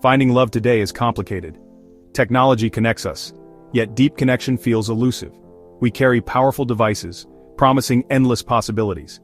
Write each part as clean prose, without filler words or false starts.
Finding love today is complicated. Technology connects us, yet deep connection feels elusive. We carry powerful devices, promising endless possibilities.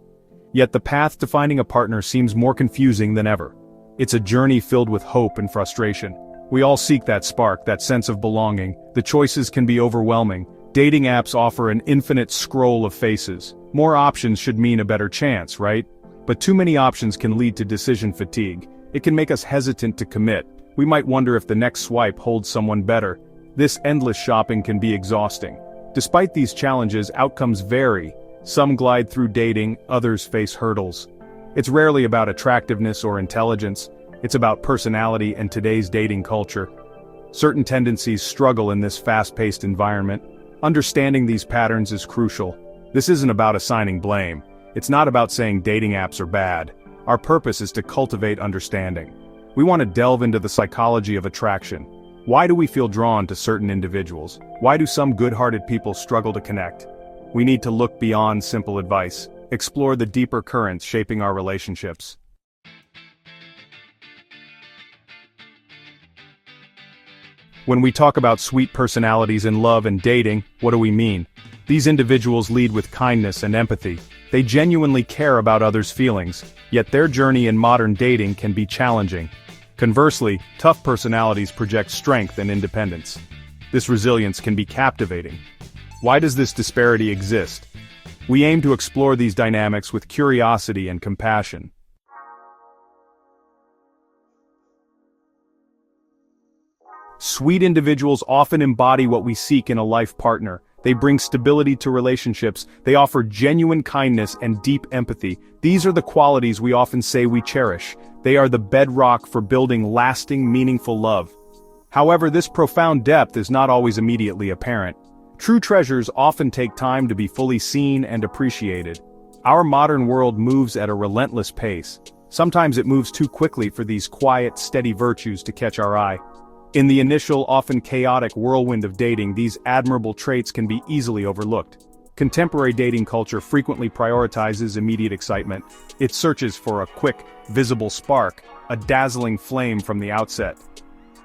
Yet the path to finding a partner seems more confusing than ever. It's a journey filled with hope and frustration. We all seek that spark, that sense of belonging. The choices can be overwhelming. Dating apps offer an infinite scroll of faces. More options should mean a better chance, right? But too many options can lead to decision fatigue. It can make us hesitant to commit. We might wonder if the next swipe holds someone better. This endless shopping can be exhausting. Despite these challenges, outcomes vary. Some glide through dating, others face hurdles. It's rarely about attractiveness or intelligence. It's about personality and today's dating culture. Certain tendencies struggle in this fast-paced environment. Understanding these patterns is crucial. This isn't about assigning blame. It's not about saying dating apps are bad. Our purpose is to cultivate understanding. We want to delve into the psychology of attraction. Why do we feel drawn to certain individuals? Why do some good-hearted people struggle to connect? We need to look beyond simple advice, explore the deeper currents shaping our relationships. When we talk about sweet personalities in love and dating, what do we mean? These individuals lead with kindness and empathy. They genuinely care about others' feelings, yet their journey in modern dating can be challenging. Conversely, tough personalities project strength and independence. This resilience can be captivating. Why does this disparity exist? We aim to explore these dynamics with curiosity and compassion. Sweet individuals often embody what we seek in a life partner. They bring stability to relationships, they offer genuine kindness and deep empathy. These are the qualities we often say we cherish. They are the bedrock for building lasting, meaningful love. However, this profound depth is not always immediately apparent. True treasures often take time to be fully seen and appreciated. Our modern world moves at a relentless pace. Sometimes it moves too quickly for these quiet, steady virtues to catch our eye. In the initial, often chaotic whirlwind of dating, these admirable traits can be easily overlooked. Contemporary dating culture frequently prioritizes immediate excitement. It searches for a quick, visible spark, a dazzling flame from the outset.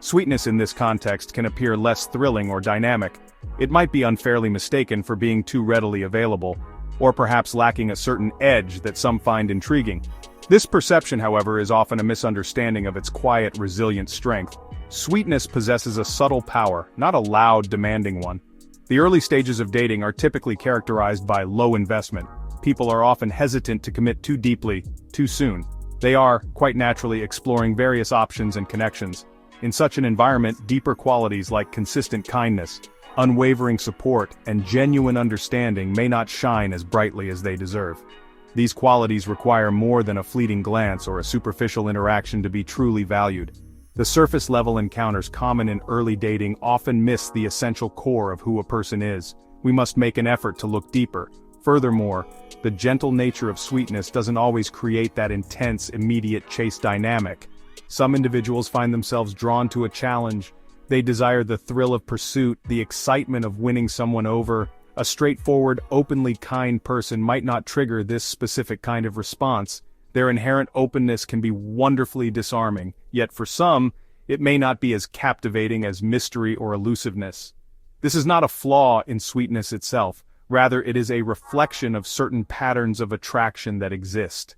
Sweetness in this context can appear less thrilling or dynamic. It might be unfairly mistaken for being too readily available, or perhaps lacking a certain edge that some find intriguing. This perception, however, is often a misunderstanding of its quiet, resilient strength. Sweetness possesses a subtle power, not a loud, demanding one. The early stages of dating are typically characterized by low investment. People are often hesitant to commit too deeply, too soon. They are, quite naturally, exploring various options and connections. In such an environment, deeper qualities like consistent kindness, unwavering support, and genuine understanding may not shine as brightly as they deserve. These qualities require more than a fleeting glance or a superficial interaction to be truly valued. The surface-level encounters common in early dating often miss the essential core of who a person is. We must make an effort to look deeper. Furthermore, the gentle nature of sweetness doesn't always create that intense, immediate chase dynamic. Some individuals find themselves drawn to a challenge. They desire the thrill of pursuit, the excitement of winning someone over. A straightforward, openly kind person might not trigger this specific kind of response. Their inherent openness can be wonderfully disarming, yet for some, it may not be as captivating as mystery or elusiveness. This is not a flaw in sweetness itself, rather it is a reflection of certain patterns of attraction that exist.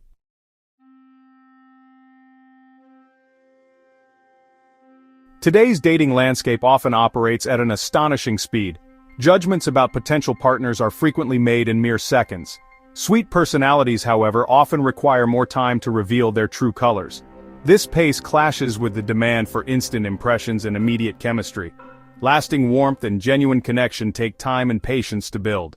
Today's dating landscape often operates at an astonishing speed. Judgments about potential partners are frequently made in mere seconds. Sweet personalities, however, often require more time to reveal their true colors. This pace clashes with the demand for instant impressions and immediate chemistry. Lasting warmth and genuine connection take time and patience to build.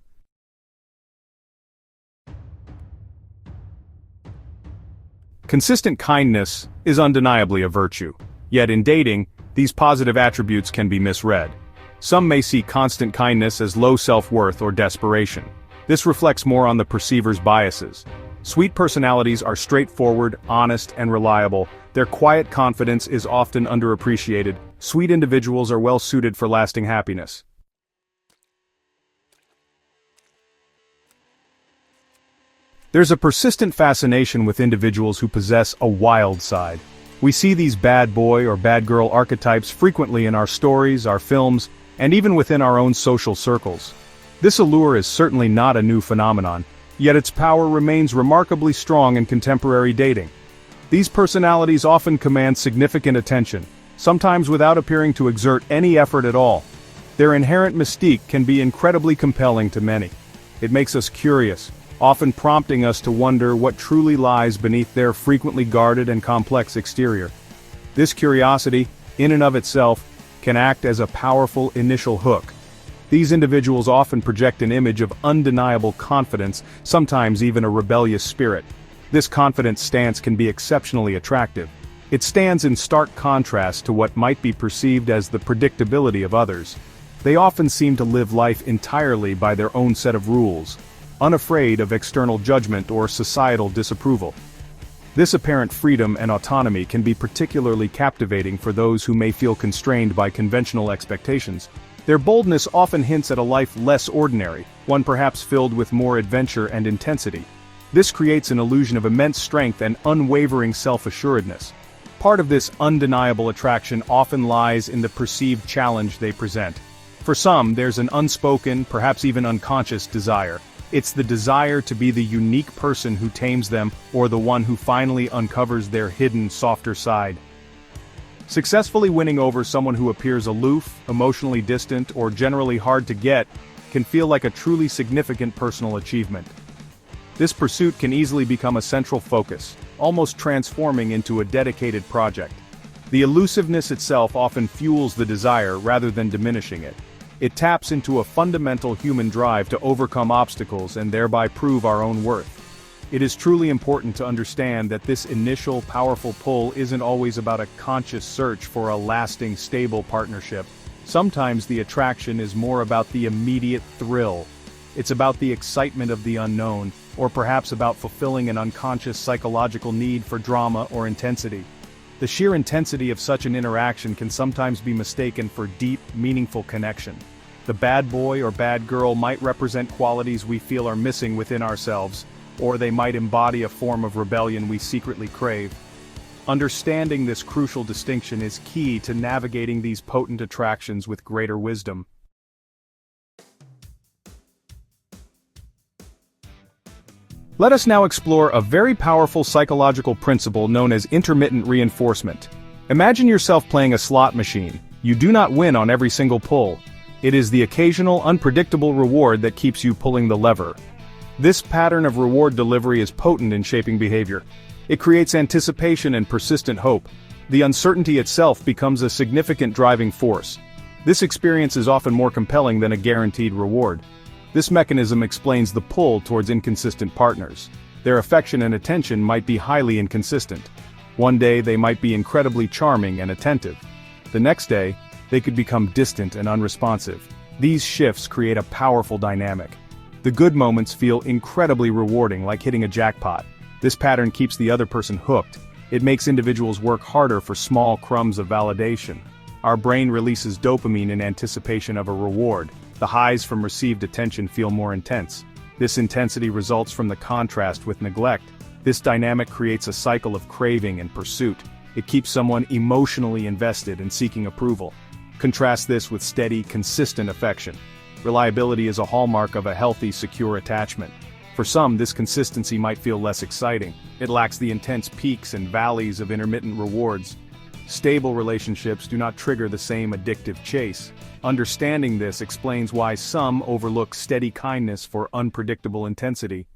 Consistent kindness is undeniably a virtue. Yet in dating, these positive attributes can be misread. Some may see constant kindness as low self-worth or desperation. This reflects more on the perceiver's biases. Sweet personalities are straightforward, honest, and reliable. Their quiet confidence is often underappreciated. Sweet individuals are well suited for lasting happiness. There's a persistent fascination with individuals who possess a wild side. We see these bad boy or bad girl archetypes frequently in our stories, our films, and even within our own social circles. This allure is certainly not a new phenomenon, yet its power remains remarkably strong in contemporary dating. These personalities often command significant attention, sometimes without appearing to exert any effort at all. Their inherent mystique can be incredibly compelling to many. It makes us curious, often prompting us to wonder what truly lies beneath their frequently guarded and complex exterior. This curiosity, in and of itself, can act as a powerful initial hook. These individuals often project an image of undeniable confidence, sometimes even a rebellious spirit. This confident stance can be exceptionally attractive. It stands in stark contrast to what might be perceived as the predictability of others. They often seem to live life entirely by their own set of rules, unafraid of external judgment or societal disapproval. This apparent freedom and autonomy can be particularly captivating for those who may feel constrained by conventional expectations. Their boldness often hints at a life less ordinary, one perhaps filled with more adventure and intensity. This creates an illusion of immense strength and unwavering self-assuredness. Part of this undeniable attraction often lies in the perceived challenge they present. For some, there's an unspoken, perhaps even unconscious desire. It's the desire to be the unique person who tames them, or the one who finally uncovers their hidden, softer side. Successfully winning over someone who appears aloof, emotionally distant, or generally hard to get can feel like a truly significant personal achievement. This pursuit can easily become a central focus, almost transforming into a dedicated project. The elusiveness itself often fuels the desire rather than diminishing it. It taps into a fundamental human drive to overcome obstacles and thereby prove our own worth. It is truly important to understand that this initial powerful pull isn't always about a conscious search for a lasting, stable partnership. Sometimes the attraction is more about the immediate thrill. It's about the excitement of the unknown, or perhaps about fulfilling an unconscious psychological need for drama or intensity. The sheer intensity of such an interaction can sometimes be mistaken for deep, meaningful connection. The bad boy or bad girl might represent qualities we feel are missing within ourselves, or they might embody a form of rebellion we secretly crave. Understanding this crucial distinction is key to navigating these potent attractions with greater wisdom. Let us now explore a very powerful psychological principle known as intermittent reinforcement. Imagine yourself playing a slot machine. You do not win on every single pull. It is the occasional, unpredictable reward that keeps you pulling the lever. This pattern of reward delivery is potent in shaping behavior. It creates anticipation and persistent hope. The uncertainty itself becomes a significant driving force. This experience is often more compelling than a guaranteed reward. This mechanism explains the pull towards inconsistent partners. Their affection and attention might be highly inconsistent. One day they might be incredibly charming and attentive. The next day, they could become distant and unresponsive. These shifts create a powerful dynamic. The good moments feel incredibly rewarding, like hitting a jackpot. This pattern keeps the other person hooked. It makes individuals work harder for small crumbs of validation. Our brain releases dopamine in anticipation of a reward. The highs from received attention feel more intense. This intensity results from the contrast with neglect. This dynamic creates a cycle of craving and pursuit. It keeps someone emotionally invested in seeking approval. Contrast this with steady, consistent affection. Reliability is a hallmark of a healthy, secure attachment. For some, this consistency might feel less exciting. It lacks the intense peaks and valleys of intermittent rewards. Stable relationships do not trigger the same addictive chase. Understanding this explains why some overlook steady kindness for unpredictable intensity.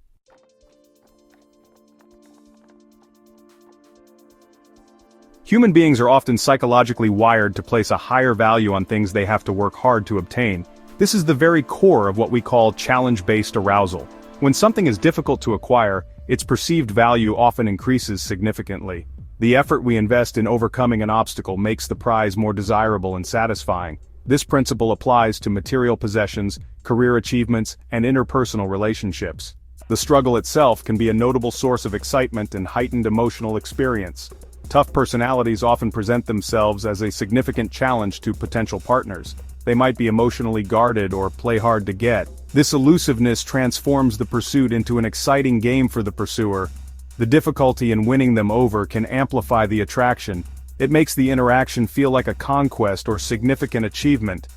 Human beings are often psychologically wired to place a higher value on things they have to work hard to obtain. This is the very core of what we call challenge-based arousal. When something is difficult to acquire, its perceived value often increases significantly. The effort we invest in overcoming an obstacle makes the prize more desirable and satisfying. This principle applies to material possessions, career achievements, and interpersonal relationships. The struggle itself can be a notable source of excitement and heightened emotional experience. Tough personalities often present themselves as a significant challenge to potential partners. They might be emotionally guarded or play hard to get. This elusiveness transforms the pursuit into an exciting game for the pursuer. The difficulty in winning them over can amplify the attraction. It makes the interaction feel like a conquest or significant achievement.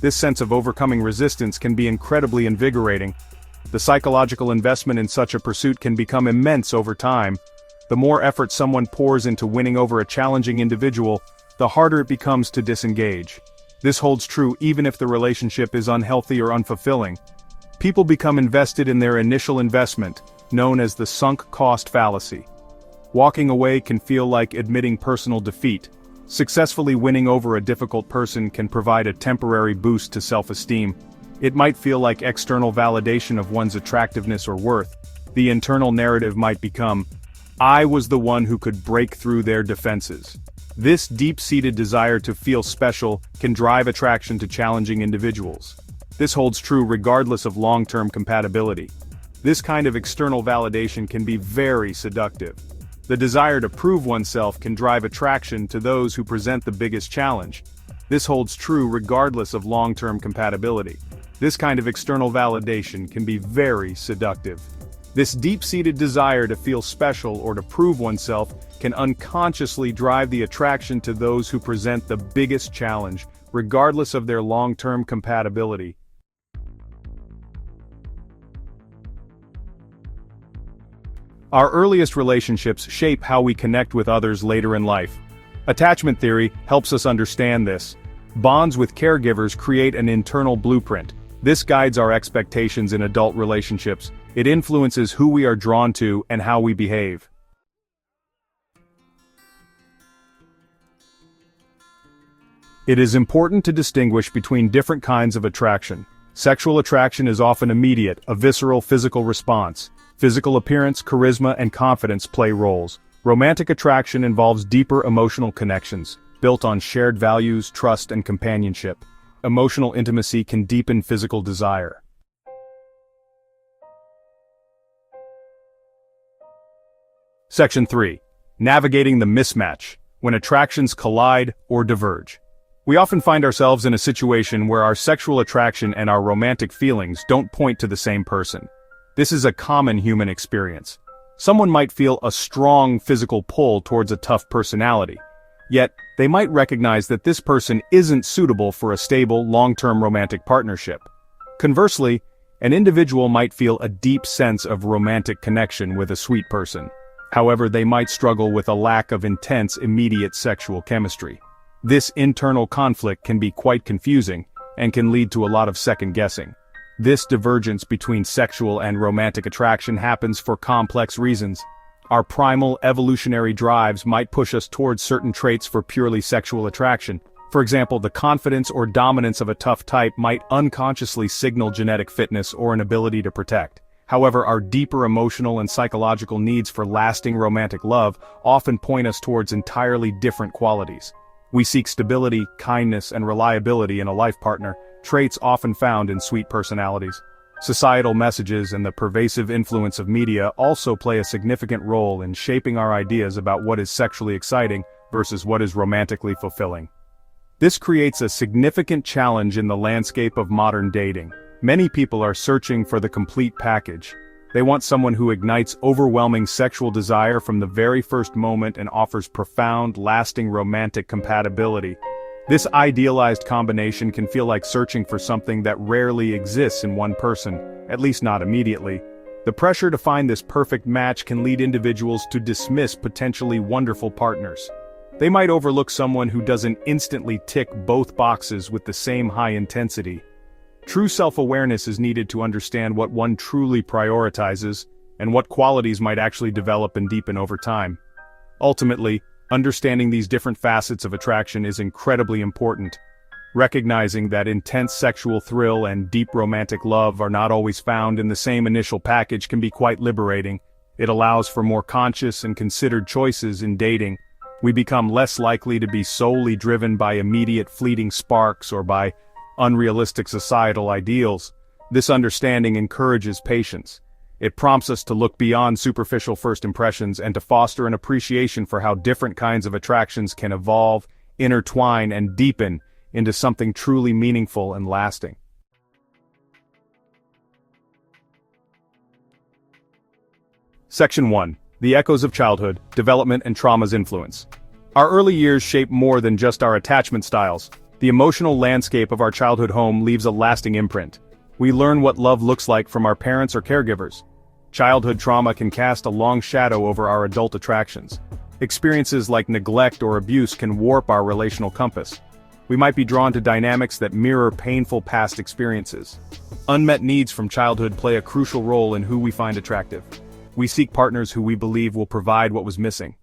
This sense of overcoming resistance can be incredibly invigorating. The psychological investment in such a pursuit can become immense over time. The more effort someone pours into winning over a challenging individual, the harder it becomes to disengage. This holds true even if the relationship is unhealthy or unfulfilling. People become invested in their initial investment, known as the sunk cost fallacy. Walking away can feel like admitting personal defeat. Successfully winning over a difficult person can provide a temporary boost to self-esteem. It might feel like external validation of one's attractiveness or worth. The internal narrative might become, "I was the one who could break through their defenses." This deep-seated desire to feel special can drive attraction to challenging individuals. This holds true regardless of long-term compatibility. This kind of external validation can be very seductive. The desire to prove oneself can drive attraction to those who present the biggest challenge. This holds true regardless of long-term compatibility. This kind of external validation can be very seductive. This deep-seated desire to feel special or to prove oneself can unconsciously drive the attraction to those who present the biggest challenge, regardless of their long-term compatibility. Our earliest relationships shape how we connect with others later in life. Attachment theory helps us understand this. Bonds with caregivers create an internal blueprint. This guides our expectations in adult relationships. It influences who we are drawn to and how we behave. It is important to distinguish between different kinds of attraction. Sexual attraction is often immediate, a visceral physical response. Physical appearance, charisma, and confidence play roles. Romantic attraction involves deeper emotional connections, built on shared values, trust, and companionship. Emotional intimacy can deepen physical desire. Section 3. Navigating the mismatch, when attractions collide or diverge. We often find ourselves in a situation where our sexual attraction and our romantic feelings don't point to the same person. This is a common human experience. Someone might feel a strong physical pull towards a tough personality, yet they might recognize that this person isn't suitable for a stable, long-term romantic partnership. Conversely, an individual might feel a deep sense of romantic connection with a sweet person. However, they might struggle with a lack of intense, immediate sexual chemistry. This internal conflict can be quite confusing and can lead to a lot of second-guessing. This divergence between sexual and romantic attraction happens for complex reasons. Our primal evolutionary drives might push us towards certain traits for purely sexual attraction. For example, the confidence or dominance of a tough type might unconsciously signal genetic fitness or an ability to protect. However, our deeper emotional and psychological needs for lasting romantic love often point us towards entirely different qualities. We seek stability, kindness, and reliability in a life partner, traits often found in sweet personalities. Societal messages and the pervasive influence of media also play a significant role in shaping our ideas about what is sexually exciting versus what is romantically fulfilling. This creates a significant challenge in the landscape of modern dating. Many people are searching for the complete package. They want someone who ignites overwhelming sexual desire from the very first moment and offers profound, lasting romantic compatibility. This idealized combination can feel like searching for something that rarely exists in one person, at least not immediately. The pressure to find this perfect match can lead individuals to dismiss potentially wonderful partners. They might overlook someone who doesn't instantly tick both boxes with the same high intensity. True self-awareness is needed to understand what one truly prioritizes, and what qualities might actually develop and deepen over time. Ultimately, understanding these different facets of attraction is incredibly important. Recognizing that intense sexual thrill and deep romantic love are not always found in the same initial package can be quite liberating. It allows for more conscious and considered choices in dating. We become less likely to be solely driven by immediate fleeting sparks or by unrealistic societal ideals. This understanding encourages patience. It prompts us to look beyond superficial first impressions and to foster an appreciation for how different kinds of attractions can evolve, intertwine, and deepen into something truly meaningful and lasting. Section 1. The echoes of childhood, development and trauma's influence. Our early years shape more than just our attachment styles. The emotional landscape of our childhood home leaves a lasting imprint. We learn what love looks like from our parents or caregivers. Childhood trauma can cast a long shadow over our adult attractions. Experiences like neglect or abuse can warp our relational compass. We might be drawn to dynamics that mirror painful past experiences. Unmet needs from childhood play a crucial role in who we find attractive. We seek partners who we believe will provide what was missing.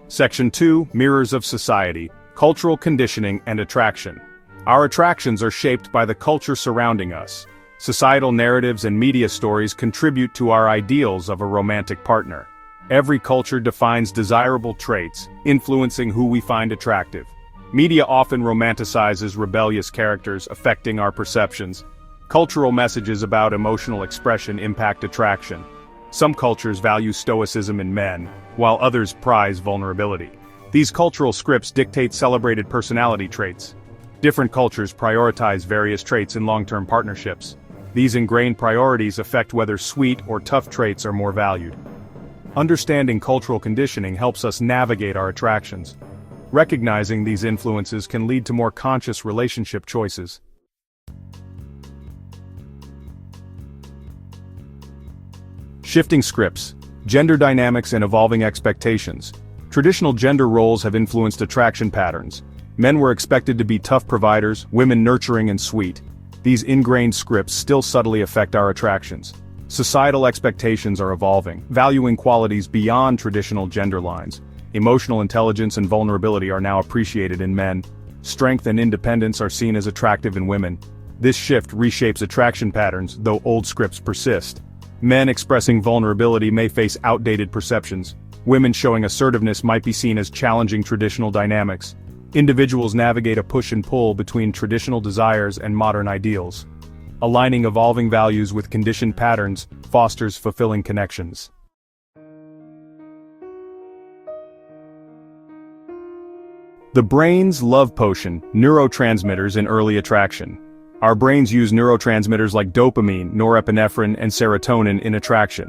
Section 2, Mirrors of Society, Cultural Conditioning and Attraction. Our attractions are shaped by the culture surrounding us. Societal narratives and media stories contribute to our ideals of a romantic partner. Every culture defines desirable traits, influencing who we find attractive. Media often romanticizes rebellious characters, affecting our perceptions. Cultural messages about emotional expression impact attraction. Some cultures value stoicism in men, while others prize vulnerability. These cultural scripts dictate celebrated personality traits. Different cultures prioritize various traits in long-term partnerships. These ingrained priorities affect whether sweet or tough traits are more valued. Understanding cultural conditioning helps us navigate our attractions. Recognizing these influences can lead to more conscious relationship choices. Shifting scripts, gender dynamics and evolving expectations. Traditional gender roles have influenced attraction patterns. Men were expected to be tough providers, women nurturing and sweet. These ingrained scripts still subtly affect our attractions. Societal expectations are evolving, valuing qualities beyond traditional gender lines. Emotional intelligence and vulnerability are now appreciated in men. Strength and independence are seen as attractive in women. This shift reshapes attraction patterns, though old scripts persist. Men expressing vulnerability may face outdated perceptions. Women showing assertiveness might be seen as challenging traditional dynamics. Individuals navigate a push and pull between traditional desires and modern ideals. Aligning evolving values with conditioned patterns fosters fulfilling connections. The brain's love potion, neurotransmitters in early attraction. Our brains use neurotransmitters like dopamine, norepinephrine, and serotonin in attraction.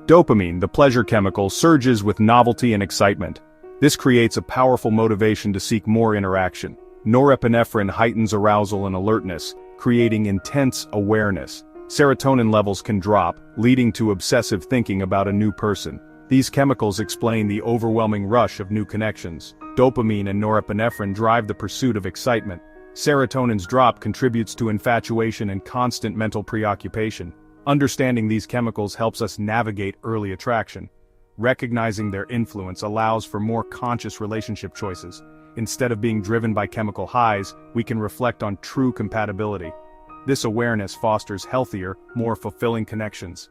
Dopamine, the pleasure chemical, surges with novelty and excitement. This creates a powerful motivation to seek more interaction. Norepinephrine heightens arousal and alertness, creating intense awareness. Serotonin levels can drop, leading to obsessive thinking about a new person. These chemicals explain the overwhelming rush of new connections. Dopamine and norepinephrine drive the pursuit of excitement. Serotonin's drop contributes to infatuation and constant mental preoccupation. Understanding these chemicals helps us navigate early attraction. Recognizing their influence allows for more conscious relationship choices. Instead of being driven by chemical highs, we can reflect on true compatibility. This awareness fosters healthier, more fulfilling connections.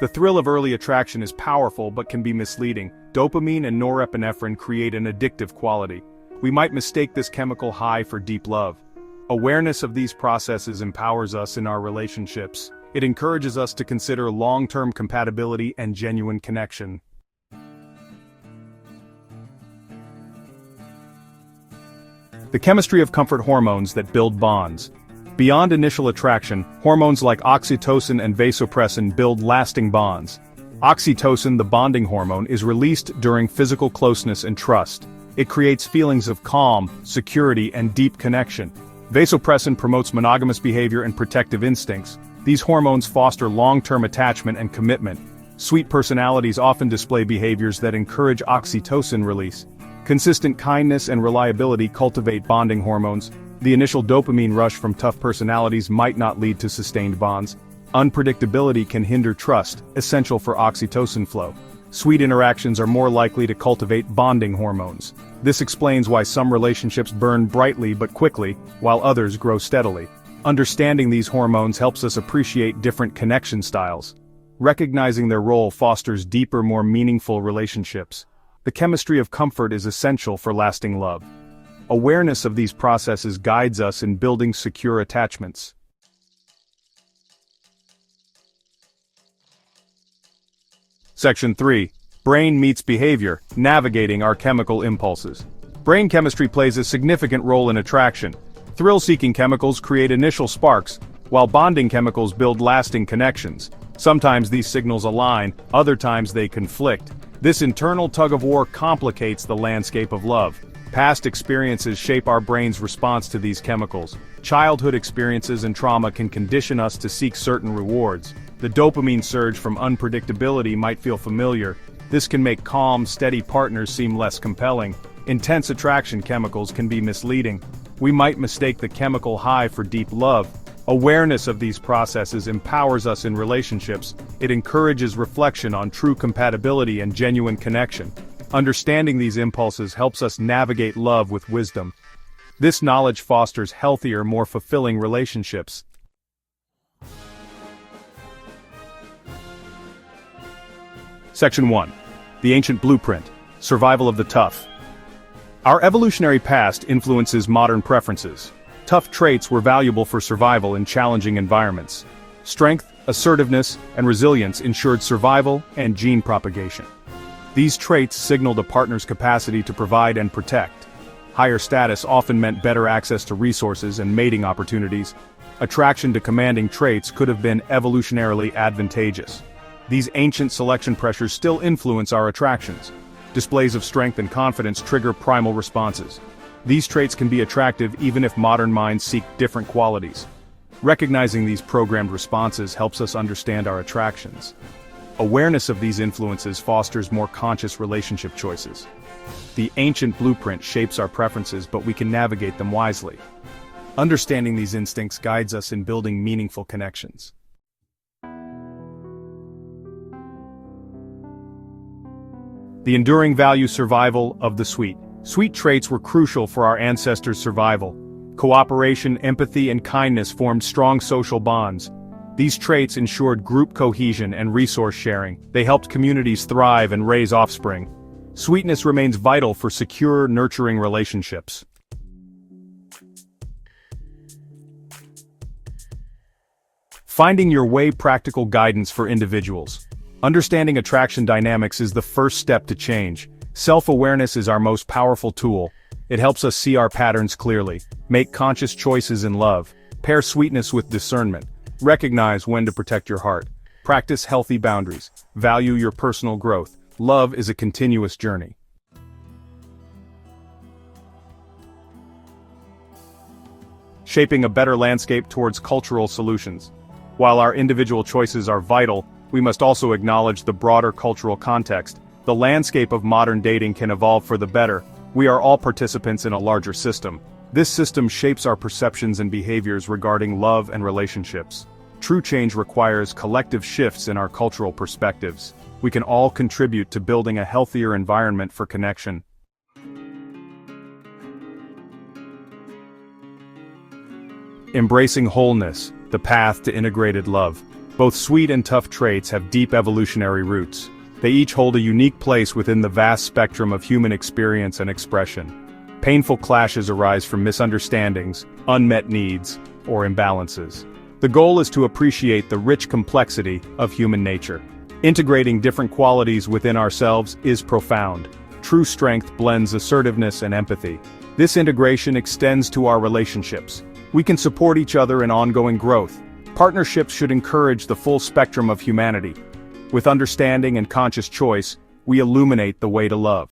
The thrill of early attraction is powerful but can be misleading. Dopamine and norepinephrine create an addictive quality. We might mistake this chemical high for deep love. Awareness of these processes empowers us in our relationships. It encourages us to consider long-term compatibility and genuine connection. The chemistry of comfort hormones that build bonds. Beyond initial attraction, hormones like oxytocin and vasopressin build lasting bonds. Oxytocin, the bonding hormone, is released during physical closeness and trust. It creates feelings of calm, security, and deep connection. Vasopressin promotes monogamous behavior and protective instincts. These hormones foster long-term attachment and commitment. Sweet personalities often display behaviors that encourage oxytocin release. Consistent kindness and reliability cultivate bonding hormones. The initial dopamine rush from tough personalities might not lead to sustained bonds. Unpredictability can hinder trust, essential for oxytocin flow. Sweet interactions are more likely to cultivate bonding hormones. This explains why some relationships burn brightly but quickly, while others grow steadily. Understanding these hormones helps us appreciate different connection styles. Recognizing their role fosters deeper, more meaningful relationships. The chemistry of comfort is essential for lasting love. Awareness of these processes guides us in building secure attachments. Section 3. Brain meets behavior, navigating our chemical impulses. Brain chemistry plays a significant role in attraction. Thrill-seeking chemicals create initial sparks, while bonding chemicals build lasting connections. Sometimes these signals align, other times they conflict. This internal tug-of-war complicates the landscape of love. Past experiences shape our brain's response to these chemicals. Childhood experiences and trauma can condition us to seek certain rewards. The dopamine surge from unpredictability might feel familiar. This can make calm, steady partners seem less compelling. Intense attraction chemicals can be misleading. We might mistake the chemical high for deep love. Awareness of these processes empowers us in relationships. It encourages reflection on true compatibility and genuine connection. Understanding these impulses helps us navigate love with wisdom. This knowledge fosters healthier, more fulfilling relationships. Section 1. The Ancient Blueprint. Survival of the Tough. Our evolutionary past influences modern preferences. Tough traits were valuable for survival in challenging environments. Strength, assertiveness, and resilience ensured survival and gene propagation. These traits signaled a partner's capacity to provide and protect. Higher status often meant better access to resources and mating opportunities. Attraction to commanding traits could have been evolutionarily advantageous. These ancient selection pressures still influence our attractions. Displays of strength and confidence trigger primal responses. These traits can be attractive even if modern minds seek different qualities. Recognizing these programmed responses helps us understand our attractions. Awareness of these influences fosters more conscious relationship choices. The ancient blueprint shapes our preferences, but we can navigate them wisely. Understanding these instincts guides us in building meaningful connections. The enduring value survival of the sweet. Sweet traits were crucial for our ancestors' survival. Cooperation, empathy, and kindness formed strong social bonds. These traits ensured group cohesion and resource sharing. They helped communities thrive and raise offspring. Sweetness remains vital for secure, nurturing relationships. Finding your way. Practical guidance for individuals. Understanding attraction dynamics is the first step to change. Self-awareness is our most powerful tool. It helps us see our patterns clearly, make conscious choices in love, pair sweetness with discernment, recognize when to protect your heart, practice healthy boundaries, value your personal growth. Love is a continuous journey. Shaping a better landscape towards cultural solutions. While our individual choices are vital, we must also acknowledge the broader cultural context. The landscape of modern dating can evolve for the better. We are all participants in a larger system. This system shapes our perceptions and behaviors regarding love and relationships. True change requires collective shifts in our cultural perspectives. We can all contribute to building a healthier environment for connection. Embracing wholeness, the path to integrated love. Both sweet and tough traits have deep evolutionary roots. They each hold a unique place within the vast spectrum of human experience and expression. Painful clashes arise from misunderstandings, unmet needs, or imbalances. The goal is to appreciate the rich complexity of human nature. Integrating different qualities within ourselves is profound. True strength blends assertiveness and empathy. This integration extends to our relationships. We can support each other in ongoing growth. Partnerships should encourage the full spectrum of humanity. With understanding and conscious choice, we illuminate the way to love.